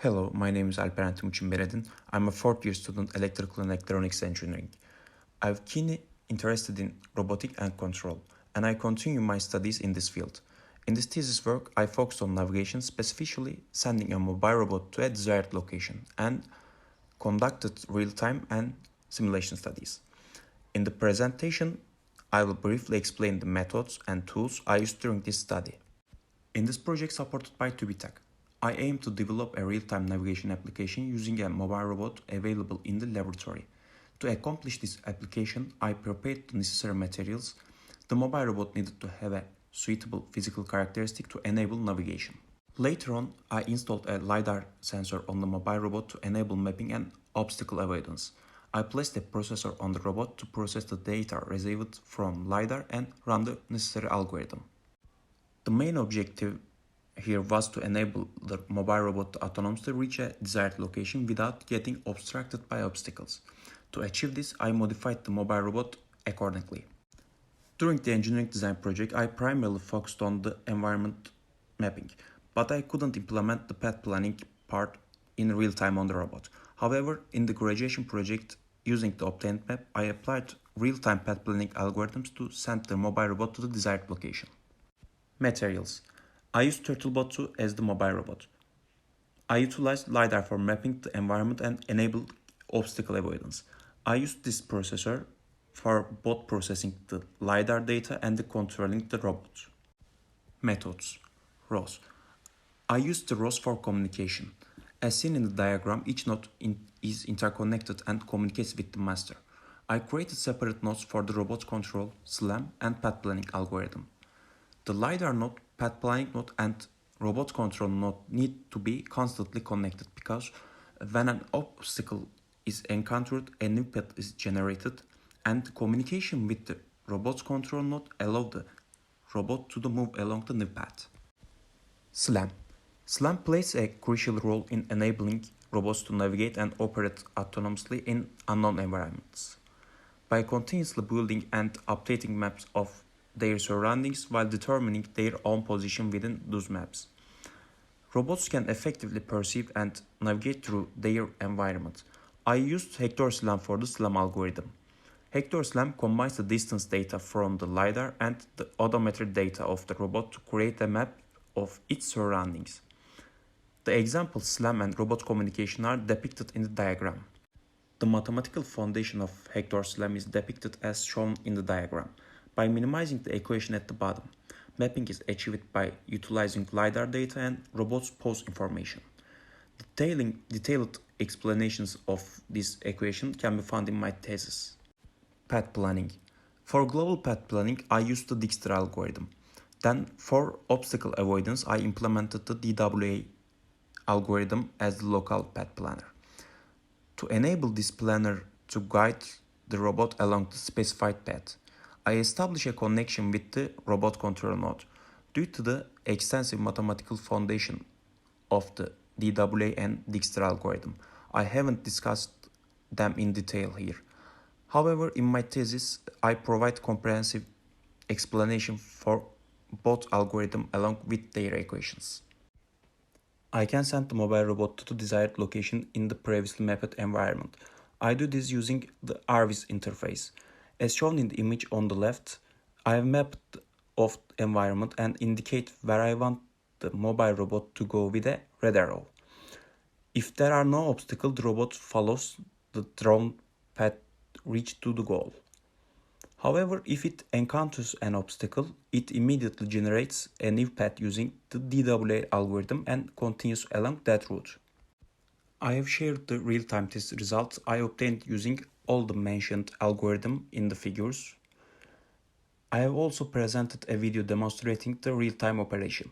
Hello, my name is Alperen Timuçin Beledin. I'm a fourth year student electrical and electronics engineering. I'm keenly interested in robotic and control, and I continue my studies in this field. In this thesis work, I focused on navigation, specifically sending a mobile robot to a desired location, and conducted real-time and simulation studies. In the presentation, I will briefly explain the methods and tools I used during this study. In this project supported by TÜBİTAK, I aim to develop a real-time navigation application using a mobile robot available in the laboratory. To accomplish this application, I prepared the necessary materials. The mobile robot needed to have a suitable physical characteristic to enable navigation. Later on, I installed a LiDAR sensor on the mobile robot to enable mapping and obstacle avoidance. I placed a processor on the robot to process the data received from LiDAR and run the necessary algorithm. The main objective here was to enable the mobile robot to autonomously reach a desired location without getting obstructed by obstacles. To achieve this, I modified the mobile robot accordingly. During the engineering design project, I primarily focused on the environment mapping, but I couldn't implement the path planning part in real time on the robot. However, in the graduation project, using the obtained map, I applied real-time path planning algorithms to send the mobile robot to the desired location. Materials. I used Turtlebot 2 as the mobile robot. I utilized LiDAR for mapping the environment and enabled obstacle avoidance. I used this processor for both processing the LiDAR data and controlling the robot. Methods. Rows. I used the rows for communication. As seen in the diagram, each node is interconnected and communicates with the master. I created separate nodes for the robot control, SLAM, and path planning algorithm. The LiDAR node, path planning node, and robot control node need to be constantly connected because when an obstacle is encountered, a new path is generated, and communication with the robot control node allows the robot to move along the new path. SLAM. SLAM plays a crucial role in enabling robots to navigate and operate autonomously in unknown environments. By continuously building and updating maps of their surroundings while determining their own position within those maps, robots can effectively perceive and navigate through their environment. I used Hector SLAM for the SLAM algorithm. Hector SLAM combines the distance data from the LiDAR and the odometer data of the robot to create a map of its surroundings. The example SLAM and robot communication are depicted in the diagram. The mathematical foundation of Hector SLAM is depicted as shown in the diagram. By minimizing the equation at the bottom, mapping is achieved by utilizing LiDAR data and robot's pose information. Detailed explanations of this equation can be found in my thesis. Path planning. For global path planning, I used the Dijkstra algorithm. Then, for obstacle avoidance, I implemented the DWA algorithm as the local path planner. To enable this planner to guide the robot along the specified path, I established a connection with the robot control node. Due to the extensive mathematical foundation of the DWA and Dijkstra algorithm, I haven't discussed them in detail here. However, in my thesis, I provide comprehensive explanation for both algorithms along with their equations. I can send the mobile robot to the desired location in the previously mapped environment. I do this using the RViz interface. As shown in the image on the left, I have mapped of the environment and indicate where I want the mobile robot to go with a red arrow. If there are no obstacles, the robot follows the drawn path reach to the goal. However, if it encounters an obstacle, it immediately generates a new path using the DWA algorithm and continues along that route. I have shared the real-time test results I obtained using all the mentioned algorithms in the figures. I have also presented a video demonstrating the real-time operation.